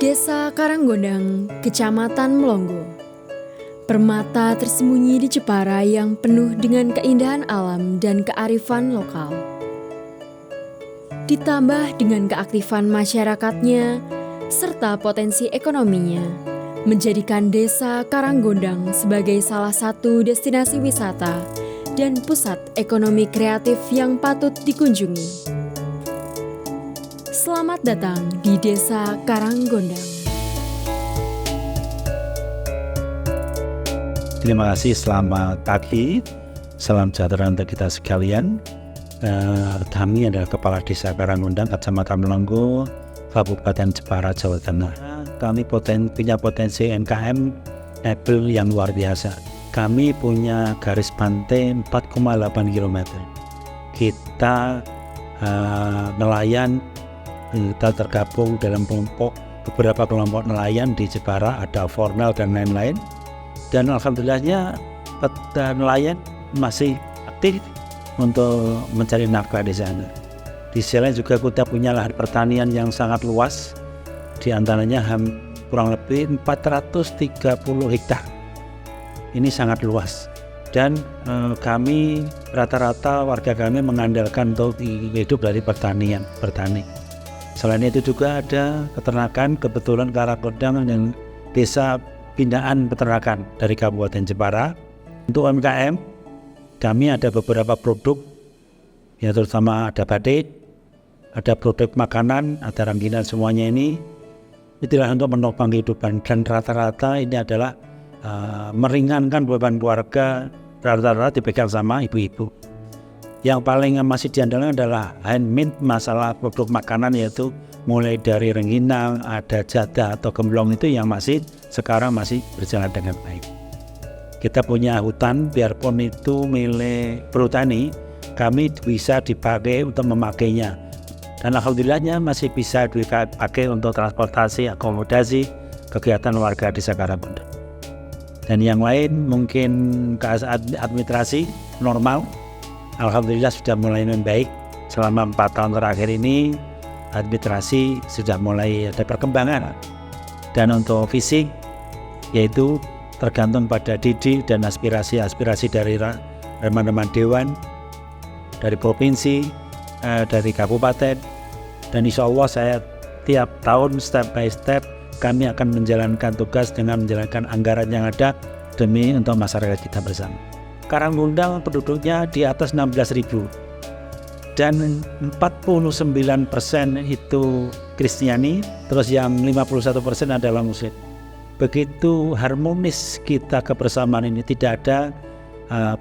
Desa Karanggondang, Kecamatan Melongo. Permata tersembunyi di Jepara yang penuh dengan keindahan alam dan kearifan lokal. Ditambah dengan keaktifan masyarakatnya serta potensi ekonominya, menjadikan Desa Karanggondang sebagai salah satu destinasi wisata dan pusat ekonomi kreatif yang patut dikunjungi. Selamat datang di Desa Karanggondang. Terima kasih, selamat pagi, salam sejahtera untuk kita sekalian. Kami adalah Kepala Desa Karanggondang, Kecamatan Melongo, Kabupaten Jepara, Jawa Tengah. Kami punya potensi UMKM Apple yang luar biasa. Kami punya garis pantai 4,8 km. Kita nelayan, kita tergabung dalam beberapa kelompok nelayan di Jepara, ada formal dan lain-lain. Dan alhamdulillahnya nelayan masih aktif untuk mencari nafkah di sana. Di sana juga kita punya lahan pertanian yang sangat luas, di antaranya kurang lebih 430 hektar. Ini sangat luas. Dan kami rata-rata warga kami mengandalkan untuk hidup dari bertani. Selain itu juga ada peternakan, kebetulan Karanggondang dan desa binaan peternakan dari Kabupaten Jepara. Untuk UMKM, kami ada beberapa produk, ya terutama ada batik, ada produk makanan, ada rangginang, semuanya ini itulah untuk menopang kehidupan. Dan rata-rata ini adalah meringankan beban keluarga, rata-rata dipegang sama ibu-ibu. Yang paling masih diandalkan adalah handmade, masalah produk makanan, yaitu mulai dari rengginang, ada jadah atau gemblong, itu yang sekarang masih berjalan dengan baik. Kita punya hutan, biarpun itu milik perhutani, kami bisa dipakai untuk memakainya. Dan alhamdulillahnya masih bisa dipakai untuk transportasi, akomodasi, kegiatan warga di Karanggondang. Dan yang lain mungkin administrasi normal, alhamdulillah sudah mulai membaik. Selama 4 tahun terakhir ini administrasi sudah mulai ada perkembangan. Dan untuk fisik, yaitu tergantung pada didik dan aspirasi dari teman-teman dewan, dari provinsi, dari kabupaten. Dan insya Allah saya tiap tahun step by step kami akan menjalankan tugas dengan menjalankan anggaran yang ada demi untuk masyarakat kita bersama. Karanggondang penduduknya di atas 16.000 dan 49% itu Kristiani, terus yang 51% adalah Muslim. Begitu harmonis kita kebersamaan ini, tidak ada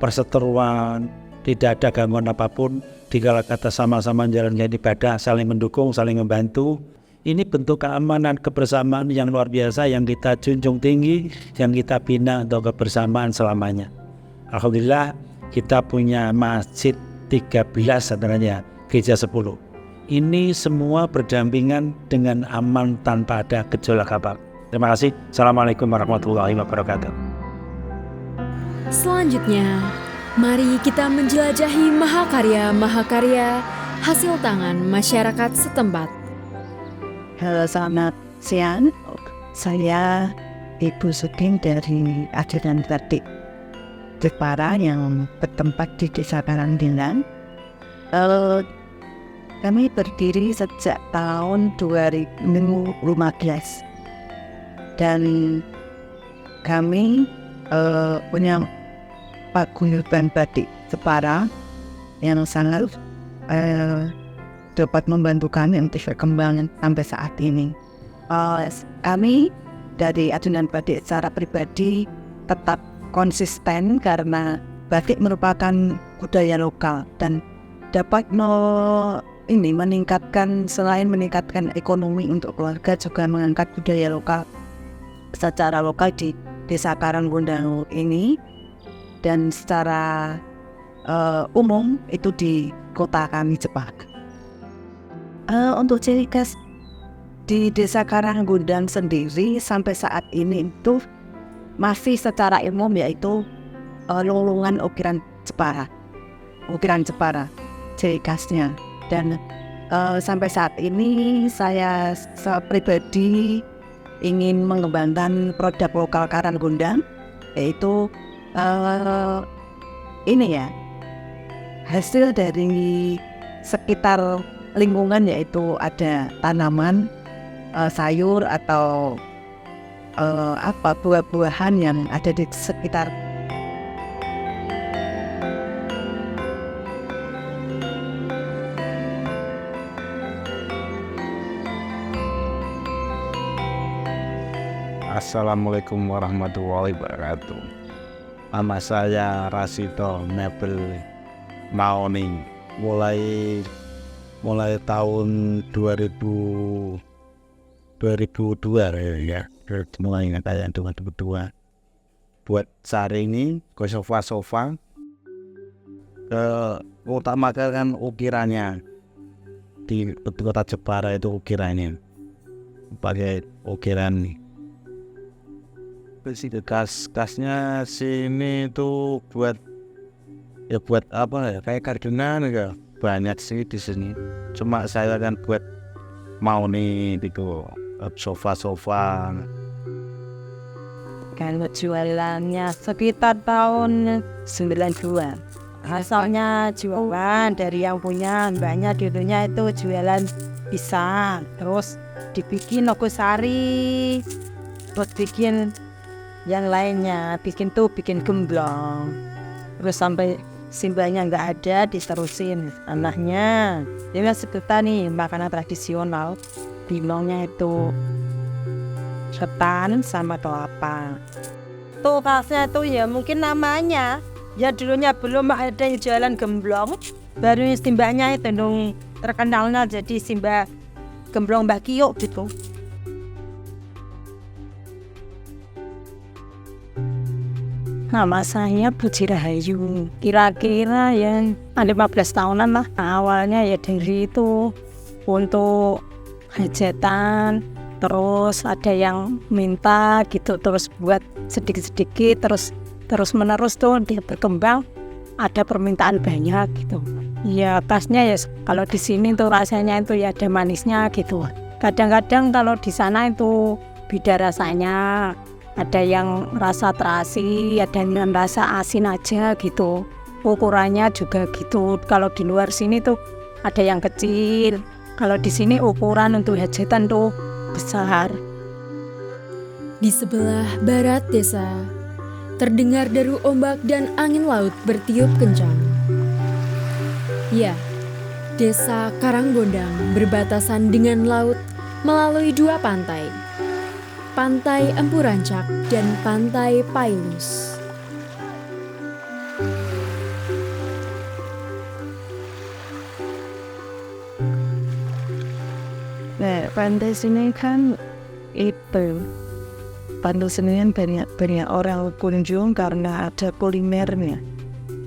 perseteruan, tidak ada gangguan apapun. Dikala kata sama-sama menjalankan ibadah, saling mendukung, saling membantu. Ini bentuk keamanan kebersamaan yang luar biasa yang kita junjung tinggi, yang kita bina untuk kebersamaan selamanya. Alhamdulillah kita punya masjid 13 sebenarnya, gereja 10. Ini semua berdampingan dengan aman tanpa ada gejolak apa. Terima kasih. Assalamualaikum warahmatullahi wabarakatuh. Selanjutnya, mari kita menjelajahi mahakarya hasil tangan masyarakat setempat. Halo, selamat siang. Saya Ibu Sugeng dari Ajudan Batik Jepara yang bertempat di Desa Karanggondang. Kami berdiri sejak tahun 2015 dan kami punya paguyuban batik Jepara yang sangat dapat membantu kami untuk berkembang sampai saat ini. Kami dari Ajudan Batik secara pribadi tetap konsisten karena batik merupakan budaya lokal dan dapat selain meningkatkan ekonomi untuk keluarga, juga mengangkat budaya lokal secara lokal di Desa Karanggondang ini, dan secara umum itu di kota kami Jepara. Untuk ciri khas di Desa Karanggondang sendiri sampai saat ini itu masih secara umum yaitu lolongan ukiran Jepara ciri khasnya. Dan sampai saat ini saya pribadi ingin mengembangkan produk lokal Karanggondang, yaitu ini ya, hasil dari sekitar lingkungan, yaitu ada tanaman sayur atau buah-buahan yang ada di sekitar. Assalamualaikum warahmatullahi wabarakatuh. Nama saya Rasito Mebel Maoni. Mulai tahun 2002 ya. Mulai kayak 2002. Buat sari ini ke sofa-sofa. Utama kan ukirannya di kota Jepara itu ukirannya pakai ukiran nih. Kasnya sini tuh buat apa ya, kayak kardinan ya, banyak sih di sini. Cuma saya kan buat mau nih gitu sofa. Kalau jualannya sekitar tahun 92. Asalnya jualan dari yang punya mbaknya dulunya itu jualan pisang, terus dibikin nogosari, terus bikin yang lainnya, bikin gemblong, terus sampai simbahnya nggak ada diterusin anaknya. Jadi sekitar nih makanan tradisional, dimongnya itu ketan sama kelapa. Tuh khasnya tuh ya mungkin namanya ya dulunya belum ada yang jualan gemblong, baru simbahnya itu dong terkenalnya jadi simbah gemblong Mbak Kio gitu. Nama saya Puji Rahayu, kira-kira ya 15 tahunan lah. Awalnya ya dari itu untuk hajatan, terus ada yang minta gitu, terus buat sedikit-sedikit, terus menerus tuh dia berkembang, ada permintaan banyak gitu. Ya khasnya ya kalau di sini tuh rasanya itu ya ada manisnya gitu. Kadang-kadang kalau di sana itu beda rasanya. Ada yang rasa terasi, ada yang rasa asin aja gitu. Ukurannya juga gitu. Kalau di luar sini tuh ada yang kecil. Kalau di sini ukuran untuk hajatan tuh besar. Di sebelah barat desa, terdengar deru ombak dan angin laut bertiup kencang. Ya, desa Karanggondang berbatasan dengan laut melalui dua pantai. Pantai Empu Rancak dan Pantai Pailus. Nah, pantai sini kan itu pantai sini kan banyak orang kunjung karena ada kulinernya.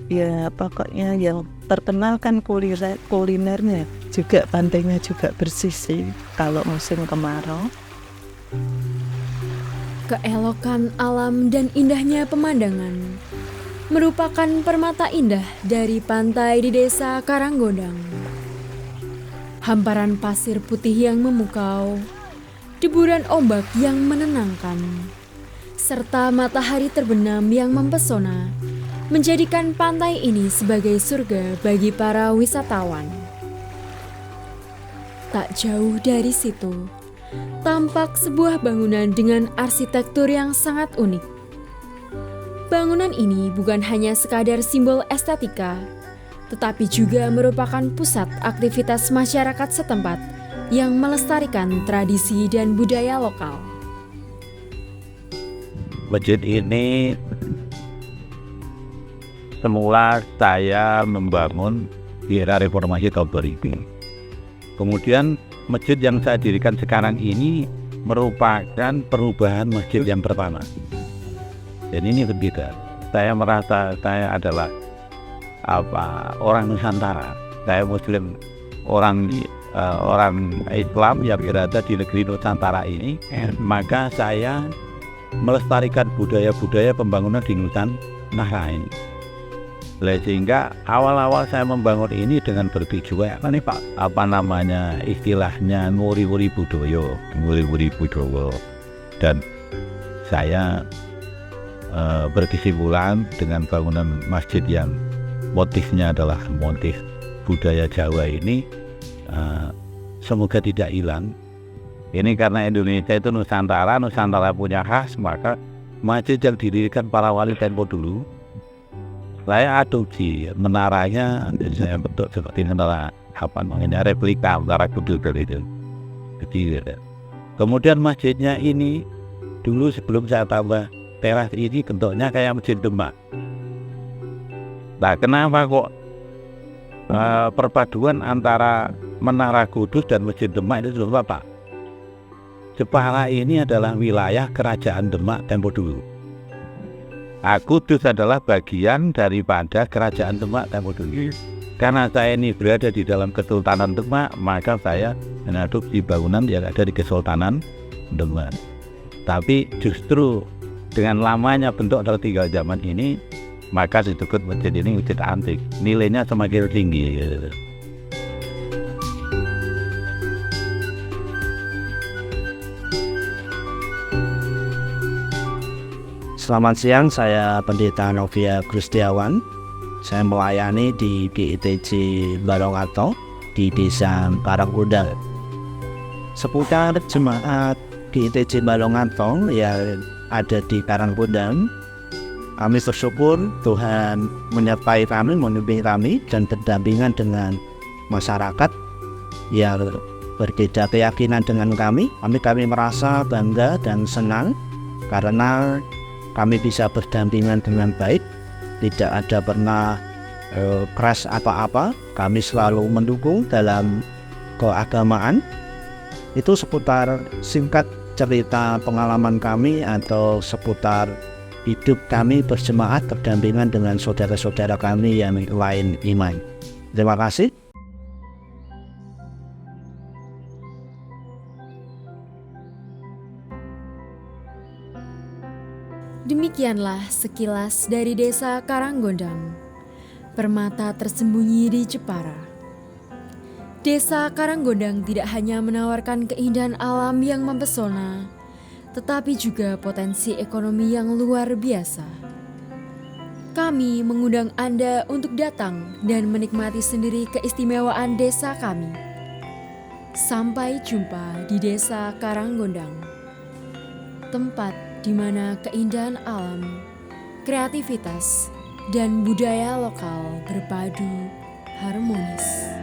Ya pokoknya yang terkenal kan kulinernya. Juga pantainya juga bersih sih kalau musim kemarau. Keelokan alam dan indahnya pemandangan merupakan permata indah dari pantai di desa Karanggondang. Hamparan pasir putih yang memukau, deburan ombak yang menenangkan, serta matahari terbenam yang mempesona menjadikan pantai ini sebagai surga bagi para wisatawan. Tak jauh dari situ, tampak sebuah bangunan dengan arsitektur yang sangat unik. Bangunan ini bukan hanya sekadar simbol estetika, tetapi juga merupakan pusat aktivitas masyarakat setempat yang melestarikan tradisi dan budaya lokal. Masjid ini semula saya membangun di era reformasi tahun 2000. Kemudian masjid yang saya dirikan sekarang ini merupakan perubahan masjid yang pertama. Dan ini berbeda. Saya merasa saya adalah orang Nusantara. Saya Muslim, orang Islam yang berada di negeri Nusantara ini. Maka saya melestarikan budaya-budaya pembangunan di Nusantara ini. Sehingga awal-awal saya membangun ini dengan bertujuan apa nih Pak? Apa namanya istilahnya nguri-nguri budoyo. Dan saya berkesimpulan dengan bangunan masjid yang motifnya adalah motif budaya Jawa ini semoga tidak hilang. Ini karena Indonesia itu Nusantara punya khas, maka masjid yang didirikan para wali tempo dulu saya adopsi menaranya, saya bentuk seperti menara replika menara kudus itu. Jadi, kemudian masjidnya ini dulu sebelum saya tambah teras ini bentuknya kayak masjid Demak. Nah, kenapa kok perpaduan antara menara kudus dan masjid Demak itu dulu Pak? Jepara ini adalah wilayah kerajaan Demak tempo dulu. Kudus adalah bagian daripada kerajaan Demak tempo dulu. Karena saya ini berada di dalam Kesultanan Demak, maka saya mengadopsi bangunan yang ada di Kesultanan Demak. Tapi justru dengan lamanya bentuk dari 3 zaman ini, maka disebut masjid ini masjid antik. Nilainya semakin tinggi. Selamat siang, saya Pendeta Novia Kristiawan. Saya melayani di GITJ Balongato di Desa Karangundang. Seputar jemaat GITJ Balongato yang ada di Karangundang, kami bersyukur Tuhan menyertai kami, membimbing kami, dan berdampingan dengan masyarakat yang berbeda keyakinan dengan kami. Kami merasa bangga dan senang karena kami bisa berdampingan dengan baik, tidak ada pernah keras apa-apa. Kami selalu mendukung dalam keagamaan. Itu seputar singkat cerita pengalaman kami atau seputar hidup kami berjemaat berdampingan dengan saudara-saudara kami yang lain iman. Terima kasih. Demikianlah sekilas dari Desa Karanggondang, permata tersembunyi di Jepara. Desa Karanggondang tidak hanya menawarkan keindahan alam yang mempesona, tetapi juga potensi ekonomi yang luar biasa. Kami mengundang Anda untuk datang dan menikmati sendiri keistimewaan desa kami. Sampai jumpa di Desa Karanggondang, tempat di mana keindahan alam, kreativitas, dan budaya lokal berpadu harmonis.